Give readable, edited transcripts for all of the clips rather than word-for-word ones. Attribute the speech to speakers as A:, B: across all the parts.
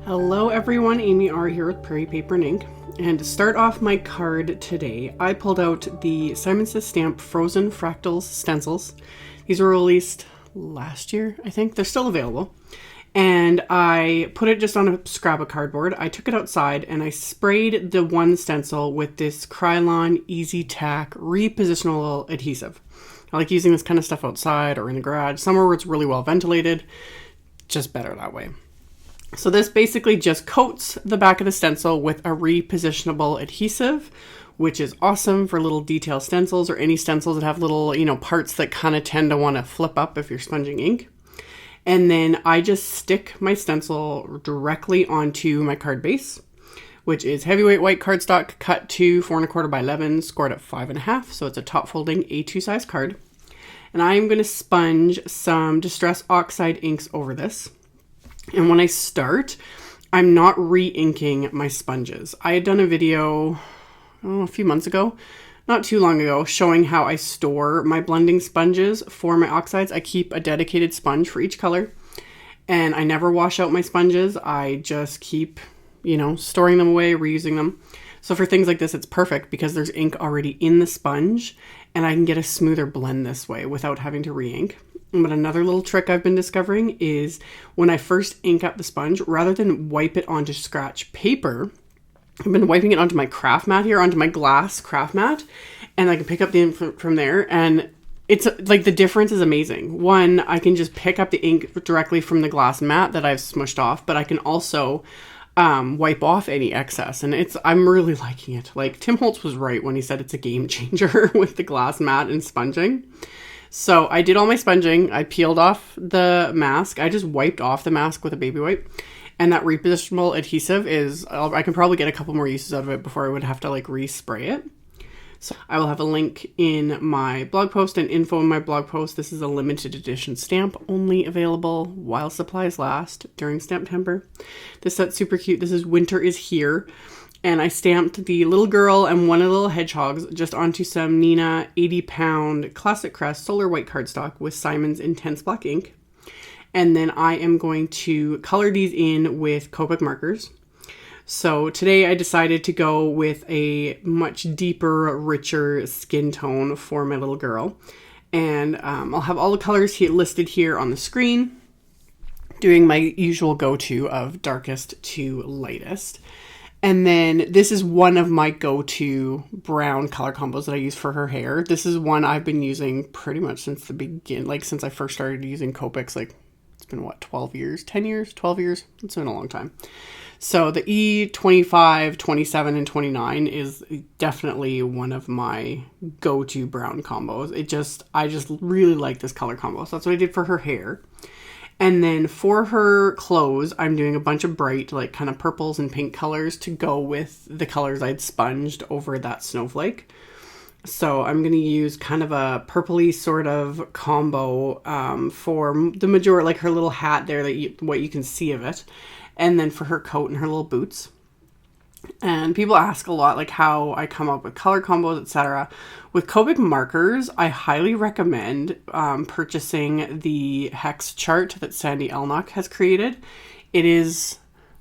A: Hello everyone, Amy R here with Prairie Paper and Ink. And to start off my card today, I pulled out the Simon Says Stamp Frozen Fractals stencils. These were released last year, I think. They're still available. And I put it just on a scrap of cardboard. I took it outside and I sprayed the one stencil with this Krylon Easy Tack repositionable adhesive. I like using this kind of stuff outside or in the garage, somewhere where it's really well ventilated. Just better that way. So this basically just coats the back of the stencil with a repositionable adhesive, which is awesome for little detail stencils or any stencils that have little, parts that kind of tend to want to flip up if you're sponging ink. And then I just stick my stencil directly onto my card base, which is heavyweight white cardstock cut to 4 1/4 by 11, scored at 5 1/2. So it's a top folding A2 size card. And I'm going to sponge some Distress Oxide inks over this. And when I start, I'm not re-inking my sponges. I had done a video a few months ago, not too long ago, showing how I store my blending sponges for my oxides. I keep a dedicated sponge for each color, and I never wash out my sponges. I just keep, storing them away, reusing them. So for things like this, it's perfect because there's ink already in the sponge, and I can get a smoother blend this way without having to re-ink. But another little trick I've been discovering is when I first ink up the sponge, rather than wipe it onto scratch paper, I've been wiping it onto my craft mat here, onto my glass craft mat, and I can pick up the ink from there. And it's like the difference is amazing. One, I can just pick up the ink directly from the glass mat that I've smushed off, but I can also wipe off any excess. And I'm really liking it. Like Tim Holtz was right when he said it's a game changer with the glass mat and sponging. So I did all my sponging. I peeled off the mask. I just wiped off the mask with a baby wipe. And that repositionable adhesive I can probably get a couple more uses out of it before I would have to respray it. So I will have a link in my blog post and info in my blog post. This is a limited edition stamp, only available while supplies last during Stamptember. This set's super cute. This is Winter is Here. And I stamped the little girl and one of the little hedgehogs just onto some Neenah 80-pound Classic Crest Solar White cardstock with Simon's Intense Black ink. And then I am going to color these in with Copic markers. So today I decided to go with a much deeper, richer skin tone for my little girl. And I'll have all the colors listed here on the screen, doing my usual go-to of darkest to lightest. And then this is one of my go-to brown color combos that I use for her hair. This is one I've been using pretty much since the beginning, since I first started using Copics. It's been 12 years, 10 years, 12 years. It's been a long time. So the E25, 27, and 29 is definitely one of my go-to brown combos. I just really like this color combo. So that's what I did for her hair. And then for her clothes, I'm doing a bunch of bright, kind of purples and pink colors to go with the colors I'd sponged over that snowflake. So I'm going to use kind of a purpley sort of combo for the majority, her little hat there, what you can see of it. And then for her coat and her little boots. And people ask a lot, how I come up with color combos, etc. With Copic markers, I highly recommend purchasing the hex chart that Sandy Elnock has created. It is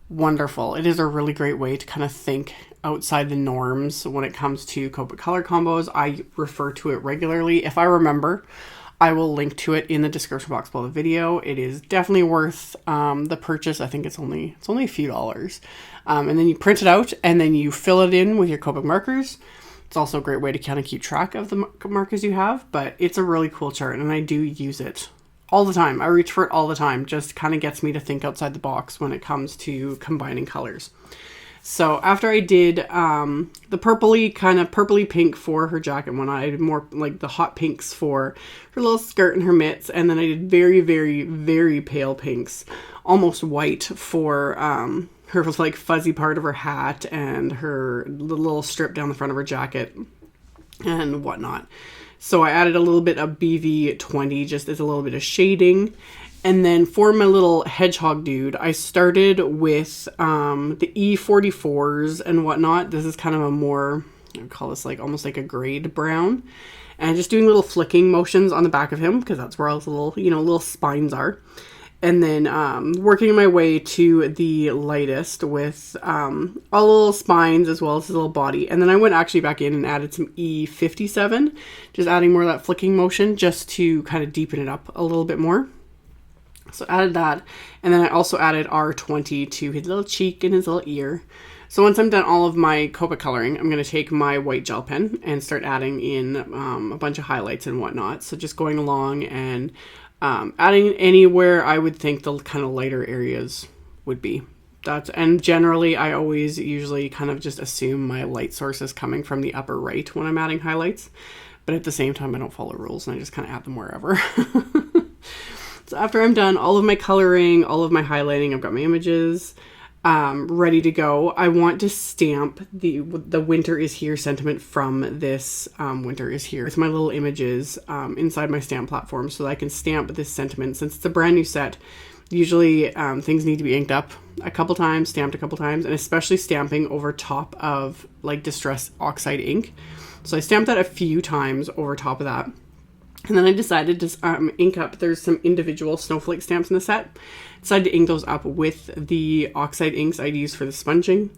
A: wonderful. It is a really great way to kind of think outside the norms when it comes to Copic color combos. I refer to it regularly. If I remember, I will link to it in the description box below the video. It is definitely worth the purchase. I think it's only a few dollars. And then you print it out and then you fill it in with your Copic markers. It's also a great way to kind of keep track of the markers you have, but it's a really cool chart and I do use it all the time. I reach for it all the time. Just kind of gets me to think outside the box when it comes to combining colors. So after I did the purpley pink for her jacket one, I did more the hot pinks for her little skirt and her mitts. And then I did very, very, very pale pinks, almost white for her fuzzy part of her hat and her little strip down the front of her jacket and whatnot. So I added a little bit of BV20 just as a little bit of shading. And then for my little hedgehog dude, I started with the E44s and whatnot. This is kind of a more, I would call this almost like a grade brown. And just doing little flicking motions on the back of him because that's where all his little spines are. And then working my way to the lightest with all the little spines as well as his little body. And then I went actually back in and added some E57, just adding more of that flicking motion just to kind of deepen it up a little bit more. So added that, and then I also added R20 to his little cheek and his little ear. So once I'm done all of my Copic coloring, I'm going to take my white gel pen and start adding in a bunch of highlights and whatnot. So just going along and adding anywhere I would think the kind of lighter areas would be. And generally I always usually kind of just assume my light source is coming from the upper right when I'm adding highlights. But at the same time, I don't follow rules and I just kind of add them wherever. So after I'm done all of my coloring, all of my highlighting, I've got my images ready to go. I want to stamp the winter is here sentiment from this winter is here. It's my little images inside my stamp platform so that I can stamp this sentiment. Since it's a brand new set, usually things need to be inked up a couple times, stamped a couple times, and especially stamping over top of like Distress Oxide ink. So I stamped that a few times over top of that. And then I decided to ink up, there's some individual snowflake stamps in the set. Decided to ink those up with the oxide inks I'd used for the sponging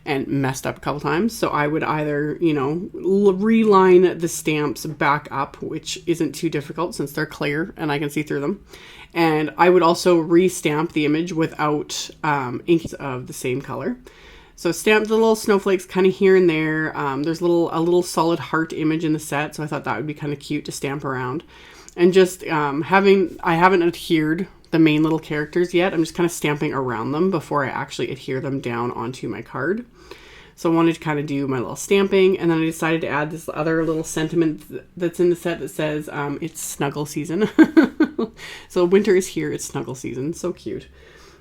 A: and messed up a couple times. So I would either, you know, reline the stamps back up, which isn't too difficult since they're clear and I can see through them. And I would also re-stamp the image without ink of the same color. So stamp the little snowflakes kind of here and there. There's a little solid heart image in the set, so I thought that would be kind of cute to stamp around. And just I haven't adhered the main little characters yet. I'm just kind of stamping around them before I actually adhere them down onto my card. So I wanted to kind of do my little stamping, and then I decided to add this other little sentiment that's in the set that says it's snuggle season. So winter is here, it's snuggle season. So cute.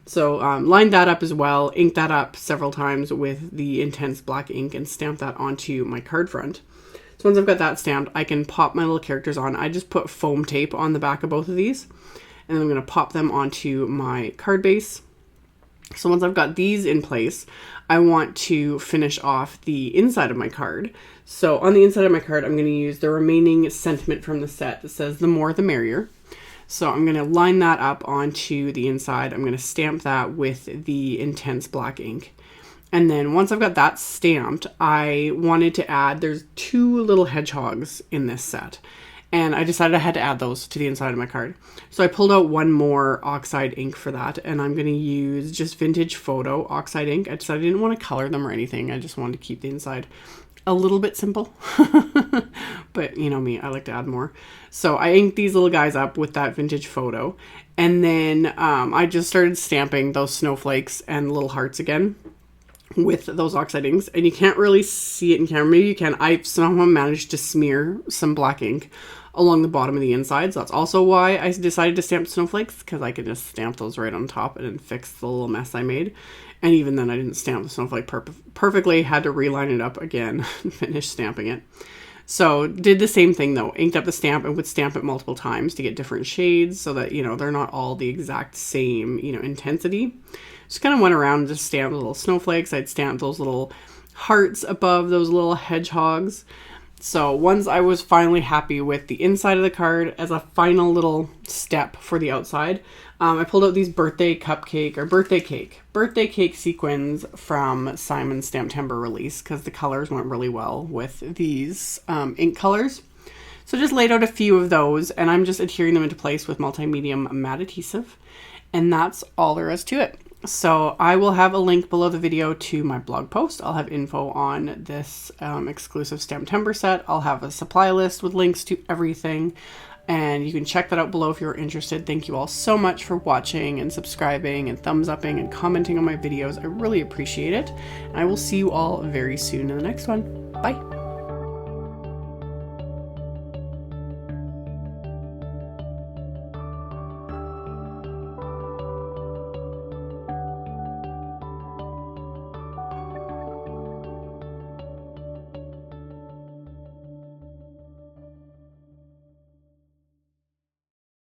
A: So lined that up as well, inked that up several times with the intense black ink and stamped that onto my card front. So once I've got that stamped, I can pop my little characters on. I just put foam tape on the back of both of these, and then I'm going to pop them onto my card base. So once I've got these in place, I want to finish off the inside of my card. So on the inside of my card, I'm going to use the remaining sentiment from the set that says the more the merrier. So I'm going to line that up onto the inside. I'm going to stamp that with the intense black ink. And then once I've got that stamped, I wanted to add, there's 2 little hedgehogs in this set. And I decided I had to add those to the inside of my card. So I pulled out one more oxide ink for that. And I'm going to use just Vintage Photo oxide ink. I decided I didn't want to color them or anything. I just wanted to keep the inside a little bit simple. But you know me, I like to add more. So I inked these little guys up with that Vintage Photo. And then I just started stamping those snowflakes and little hearts again with those oxide inks. And you can't really see it in camera. Maybe you can. I somehow managed to smear some black ink along the bottom of the inside. So that's also why I decided to stamp snowflakes, because I could just stamp those right on top and then fix the little mess I made. And even then I didn't stamp the snowflake perfectly, had to reline it up again and finish stamping it. So did the same thing though, inked up the stamp and would stamp it multiple times to get different shades so that, you know, they're not all the exact same, you know, intensity. Just kind of went around and just stamped little snowflakes. I'd stamp those little hearts above those little hedgehogs. So once I was finally happy with the inside of the card, as a final little step for the outside, I pulled out these birthday cake sequins from Simon's Stamptember release, because the colors went really well with these ink colors. So just laid out a few of those, and I'm just adhering them into place with multi-medium matte adhesive. And that's all there is to it. So I will have a link below the video to my blog post. I'll have info on this exclusive Stamptember set. I'll have a supply list with links to everything, and you can check that out below if you're interested. Thank you all so much for watching and subscribing and thumbs upping and commenting on my videos. I really appreciate it. And I will see you all very soon in the next one. Bye.